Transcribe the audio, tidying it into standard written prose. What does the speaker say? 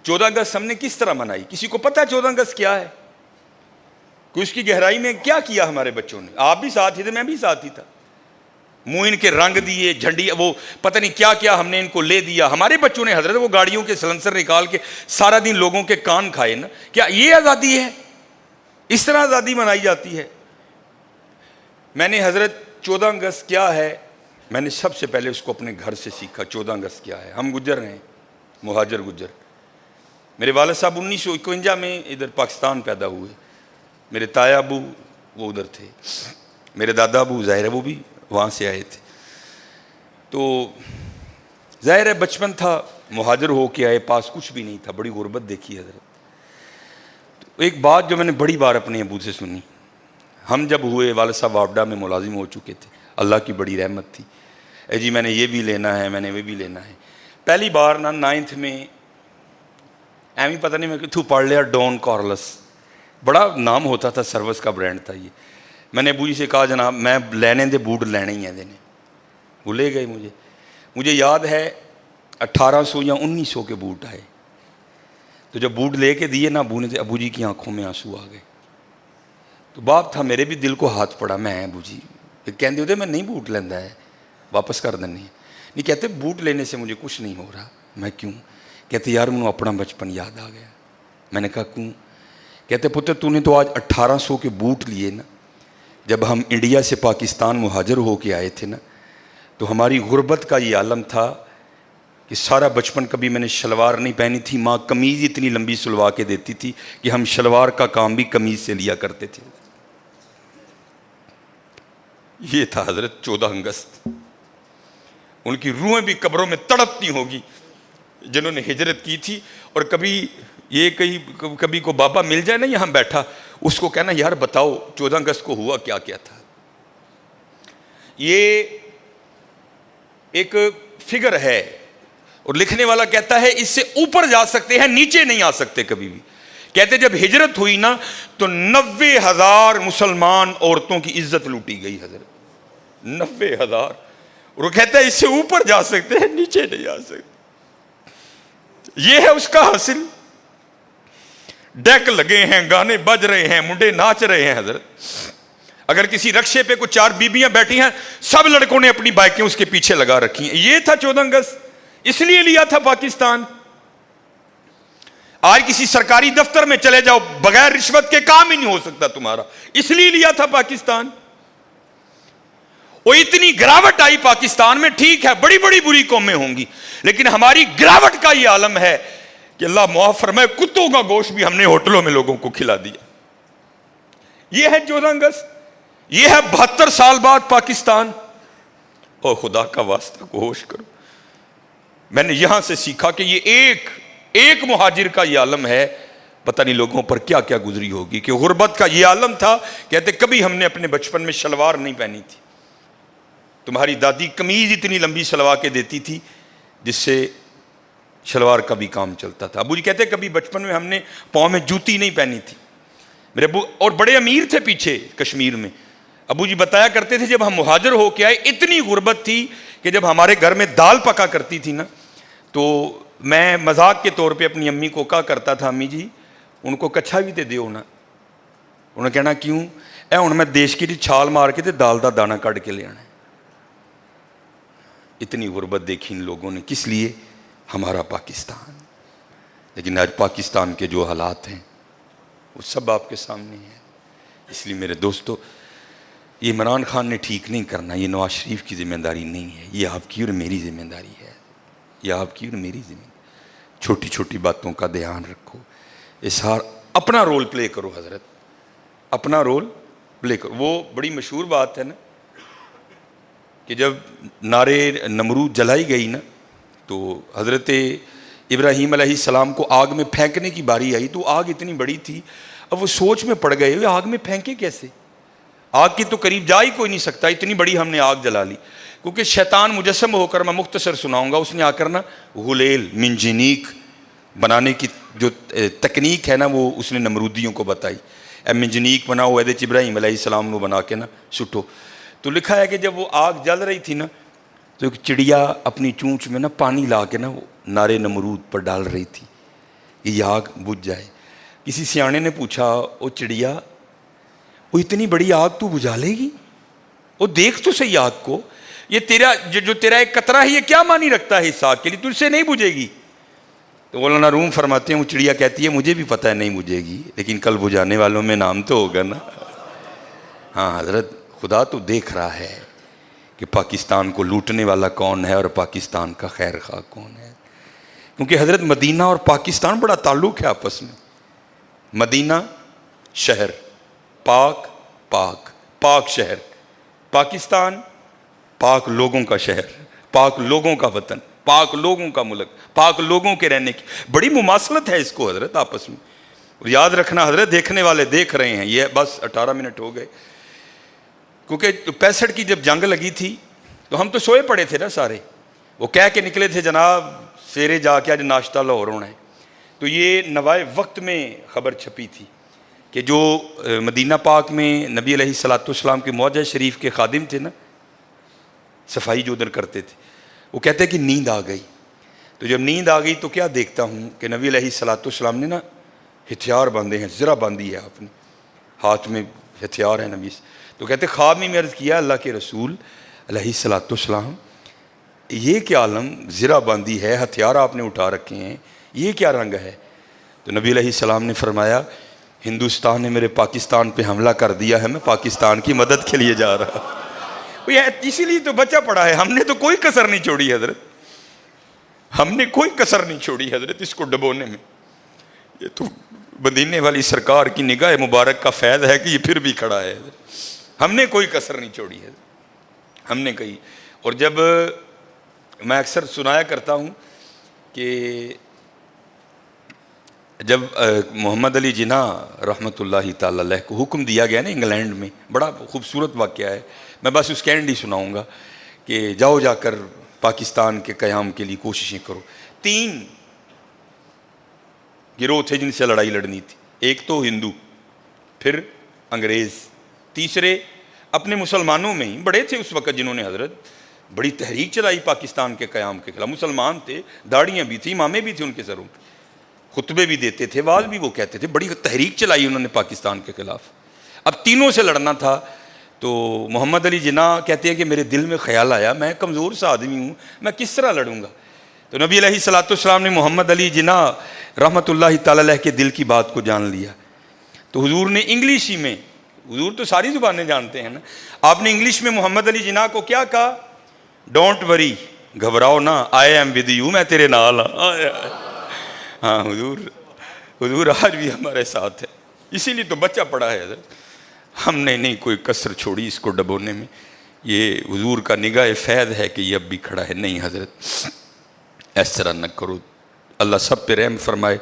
14 اگست ہم نے کس طرح منائی؟ کسی کو پتہ 14 اگست کیا ہے؟ کہ اس کی گہرائی میں کیا کیا ہمارے بچوں نے؟ آپ بھی ساتھ ہی تھے، میں بھی ساتھ ہی تھا. منہ ان کے رنگ دیے، جھنڈی، وہ پتہ نہیں کیا کیا ہم نے ان کو لے دیا. ہمارے بچوں نے حضرت وہ گاڑیوں کے سلنسر نکال کے سارا دن لوگوں کے کان کھائے نا. کیا یہ آزادی ہے؟ اس طرح آزادی منائی جاتی ہے؟ میں نے حضرت 14 اگست کیا ہے، میں نے سب سے پہلے اس کو اپنے گھر سے سیکھا. 14 اگست کیا ہے؟ ہم گجر ہیں، مہاجر گجر. میرے والد صاحب 1951 میں ادھر پاکستان پیدا ہوئے. میرے تایا ابو وہ ادھر تھے، میرے دادا ابو ظاہر ہے وہ بھی وہاں سے آئے تھے. تو ظاہر ہے بچپن تھا، مہاجر ہو کے آئے، پاس کچھ بھی نہیں تھا، بڑی غربت دیکھی حضرت. تو ایک بات جو میں نے بڑی بار اپنے ابو سے سنی، ہم جب ہوئے والد صاحب واپڈا میں ملازم ہو چکے تھے، اللہ کی بڑی رحمت تھی. اے جی میں نے یہ بھی لینا ہے، میں نے وہ بھی لینا ہے. پہلی بار نا 9th میں ایویں پتہ نہیں میں تو پڑھ لیا ڈون کارلس، بڑا نام ہوتا تھا، سروس کا برانڈ تھا یہ. میں نے ابو جی سے کہا جناب میں لینے دے بوٹ لینے ہی ہیں دینے. وہ لے گئے. مجھے یاد ہے 1800 یا 1900 کے بوٹ آئے. تو جب بوٹ لے کے دیے نا ابو نے، ابو جی کی آنکھوں میں آنسو آ گئے. تو باپ تھا، میرے بھی دل کو ہاتھ پڑا. میں ابو جی کہتے ہوتے میں نہیں بوٹ لینا ہے، واپس کر دینے. نہیں کہتے بوٹ لینے سے مجھے کچھ نہیں ہو رہا. میں کیوں؟ کہتے یار مجھے اپنا بچپن یاد آ گیا. میں نے کہا کیوں؟ کہتے پتر تو نے تو آج 1800 کے بوٹ لیے نا. جب ہم انڈیا سے پاکستان مہاجر ہو کے آئے تھے نا، تو ہماری غربت کا یہ عالم تھا کہ سارا بچپن کبھی میں نے شلوار نہیں پہنی تھی. ماں قمیض اتنی لمبی سلوا کے دیتی تھی کہ ہم شلوار کا کام بھی قمیض سے لیا کرتے تھے. یہ تھا حضرت 14 اگست. ان کی روحیں بھی قبروں میں تڑپتی ہوگی جنہوں نے ہجرت کی تھی. اور کبھی کو بابا مل جائے نا یہاں بیٹھا، اس کو کہنا یار بتاؤ 14 اگست کو ہوا کیا کیا تھا. یہ ایک فگر ہے اور لکھنے والا کہتا ہے اس سے اوپر جا سکتے ہیں، نیچے نہیں آ سکتے کبھی بھی. کہتے جب ہجرت ہوئی نا تو 90,000 مسلمان عورتوں کی عزت لوٹی گئی حضرت. 90,000. اور وہ کہتا ہے اس سے اوپر جا سکتے ہیں، نیچے نہیں آ سکتے. یہ ہے اس کا حاصل. ڈیک لگے ہیں، گانے بج رہے ہیں، منڈے ناچ رہے ہیں حضرت. اگر کسی رکشے پہ کچھ 4 بیبیاں بیٹھی ہیں، سب لڑکوں نے اپنی بائکیں اس کے پیچھے لگا رکھی ہیں. یہ تھا 14 اگست. اس لیے لیا تھا پاکستان. آج کسی سرکاری دفتر میں چلے جاؤ، بغیر رشوت کے کام ہی نہیں ہو سکتا تمہارا. اس لیے لیا تھا پاکستان. وہ اتنی گراوٹ آئی پاکستان میں. ٹھیک ہے بڑی بڑی بری قومیں ہوں گی، لیکن ہماری گراوٹ کا یہ عالم ہے کہ اللہ معاف فرمائے کتوں کا گوشت بھی ہم نے ہوٹلوں میں لوگوں کو کھلا دیا. یہ ہے 14 اگست. یہ ہے 72 سال بعد پاکستان. اور خدا کا واسطہ کو ہوش کرو. میں نے یہاں سے سیکھا کہ یہ ایک مہاجر کا یہ عالم ہے. پتہ نہیں لوگوں پر کیا کیا گزری ہوگی کہ غربت کا یہ عالم تھا. کہتے کبھی ہم نے اپنے بچپن میں شلوار نہیں پہنی تھی. تمہاری دادی قمیض اتنی لمبی سلوا کے دیتی تھی جس سے شلوار کا بھی کام چلتا تھا. ابو جی کہتے کبھی بچپن میں ہم نے پاؤں میں جوتی نہیں پہنی تھی. میرے ابو اور بڑے امیر تھے پیچھے کشمیر میں. ابو جی بتایا کرتے تھے جب ہم مہاجر ہو کے آئے اتنی غربت تھی کہ جب ہمارے گھر میں دال پکا کرتی تھی نا تو میں مذاق کے طور پہ اپنی امی کو کہا کرتا تھا امی جی ان کو کچھا بھی تے دیو نا. انہوں نے کہنا کیوں؟ اے ہن میں دیش کی چھال مار کے تے دال دا دانہ کٹ کے لے آنا ہے. اتنی غربت دیکھی ان لوگوں نے. کس لیے؟ ہمارا پاکستان. لیکن آج پاکستان کے جو حالات ہیں وہ سب آپ کے سامنے ہیں. اس لیے میرے دوستو یہ عمران خان نے ٹھیک نہیں کرنا. یہ نواز شریف کی ذمہ داری نہیں ہے، یہ آپ کی اور میری ذمہ داری ہے. یہ آپ کی اور میری ذمہ داری. چھوٹی چھوٹی باتوں کا دھیان رکھو. اظہار اپنا رول پلے کرو حضرت، اپنا رول پلے کرو. وہ بڑی مشہور بات ہے نا کہ جب نارے نمرود جلائی گئی نا تو حضرت ابراہیم علیہ السلام کو آگ میں پھینکنے کی باری آئی تو آگ اتنی بڑی تھی. اب وہ سوچ میں پڑ گئے آگ میں پھینکے کیسے؟ آگ کی تو قریب جا ہی کوئی نہیں سکتا، اتنی بڑی ہم نے آگ جلا لی. کیونکہ شیطان مجسم ہو کر، میں مختصر سناؤں گا، اس نے آ کر نا غلیل منجنیق بنانے کی جو تکنیک ہے نا وہ اس نے نمرودیوں کو بتائی. اے منجنیق بناؤ، ایدے ابراہیم علیہ السلام نے بنا کے نا سٹو. تو لکھا ہے کہ جب وہ آگ جل رہی تھی نا تو ایک چڑیا اپنی چونچ میں نا پانی لا کے نا وہ نارے نمرود پر ڈال رہی تھی یہ آگ بجھ جائے۔ کسی سیانے نے پوچھا، او چڑیا، وہ اتنی بڑی آگ تو بجھا لے گی؟ وہ دیکھ تو صحیح آگ کو، یہ تیرا جو تیرا ایک قطرہ ہے یہ کیا معنی رکھتا ہے اس آگ کے لیے، تجھ سے نہیں بجھے گی۔ تو مولانا روم فرماتے ہیں وہ چڑیا کہتی ہے مجھے بھی پتہ ہے نہیں بجھے گی، لیکن کل بجھانے والوں میں نام تو ہوگا نا۔ ہاں حضرت، خدا تو دیکھ رہا ہے کہ پاکستان کو لوٹنے والا کون ہے اور پاکستان کا خیر خواہ کون ہے۔ کیونکہ حضرت مدینہ اور پاکستان بڑا تعلق ہے آپس میں۔ مدینہ شہر، پاک پاک شہر، پاکستان پاک لوگوں کا شہر، پاک لوگوں کا وطن، پاک لوگوں کا ملک، پاک لوگوں کے رہنے کی بڑی مماثلت ہے اس کو حضرت آپس میں۔ اور یاد رکھنا حضرت، دیکھنے والے دیکھ رہے ہیں، یہ بس 18 منٹ ہو گئے، کیونکہ 65 کی جب جنگ لگی تھی تو ہم تو سوئے پڑے تھے نا سارے، وہ کہہ کے نکلے تھے جناب سیرے جا کے آج ناشتہ لاہور ہونا ہے، تو یہ نوائے وقت میں خبر چھپی تھی کہ جو مدینہ پاک میں نبی علیہ الصلوۃ والسلام کے معجزہ شریف کے خادم تھے نا، صفائی جو ادھر کرتے تھے، وہ کہتے ہیں کہ نیند آ گئی۔ تو جب نیند آ گئی تو کیا دیکھتا ہوں کہ نبی علیہ الصلوۃ والسلام نے نا ہتھیار باندھے ہیں، زرہ باندھی ہے آپ نے، ہاتھ میں ہتھیار ہے نبی سے۔ تو کہتے خواب میں عرض کیا اللہ کے رسول علیہ الصلوۃ والسلام، یہ کیا عالم، زرہ باندھی ہے، ہتھیار آپ نے اٹھا رکھے ہیں، یہ کیا رنگ ہے؟ تو نبی علیہ السلام نے فرمایا ہندوستان نے میرے پاکستان پہ حملہ کر دیا ہے، میں پاکستان کی مدد کے لیے جا رہا ہوں۔ اسی لیے تو بچہ پڑا ہے، ہم نے تو کوئی کسر نہیں چھوڑی حضرت، ہم نے کوئی کسر نہیں چھوڑی حضرت اس کو ڈبونے میں۔ یہ تو مدینے والی سرکار کی نگاہ مبارک کا فیض ہے کہ یہ پھر بھی کھڑا ہے حضرت، ہم نے کوئی کسر نہیں چھوڑی ہے، ہم نے کہی۔ اور جب میں اکثر سنایا کرتا ہوں کہ جب محمد علی جناح رحمۃ اللہ تعالی علیہ کو حکم دیا گیا نا انگلینڈ میں، بڑا خوبصورت واقعہ ہے، میں بس اس کا اینڈ ہی سناؤں گا کہ جاؤ جا کر پاکستان کے قیام کے لیے کوششیں کرو۔ 3 گروہ تھے جن سے لڑائی لڑنی تھی، ایک تو ہندو، پھر انگریز، تیسرے اپنے مسلمانوں میں ہی بڑے تھے اس وقت جنہوں نے حضرت بڑی تحریک چلائی پاکستان کے قیام کے خلاف، مسلمان تھے، داڑیاں بھی تھیں، امامے بھی تھے ان کے سروں پہ، خطبے بھی دیتے تھے، واز بھی وہ کہتے تھے، بڑی تحریک چلائی انہوں نے پاکستان کے خلاف۔ اب تینوں سے لڑنا تھا، تو محمد علی جناح کہتے ہیں کہ میرے دل میں خیال آیا میں کمزور سا آدمی ہوں، میں کس طرح لڑوں گا؟ تو نبی علیہ الصلوۃ والسلام نے محمد علی جناح رحمۃ اللہ تعالی علیہ کے دل کی بات کو جان لیا، تو حضور نے انگلش ہی میں، حضور تو ساری زبانیں جانتے ہیں نا، آپ نے انگلش میں محمد علی جناح کو کیا کہا؟ ڈونٹ وری، گھبراؤ نہ، آئی ایم ود یو، میں تیرے نال ہاں۔ ہاں حضور آج بھی ہمارے ساتھ ہے، اسی لیے تو بچہ پڑا ہے حضرت، ہم نے نہیں کوئی کسر چھوڑی اس کو ڈبونے میں۔ یہ حضور کا نگاہ فیض ہے کہ یہ اب بھی کھڑا ہے۔ نہیں حضرت، اس طرح نہ کرو، اللہ سب پہ رحم فرمائے۔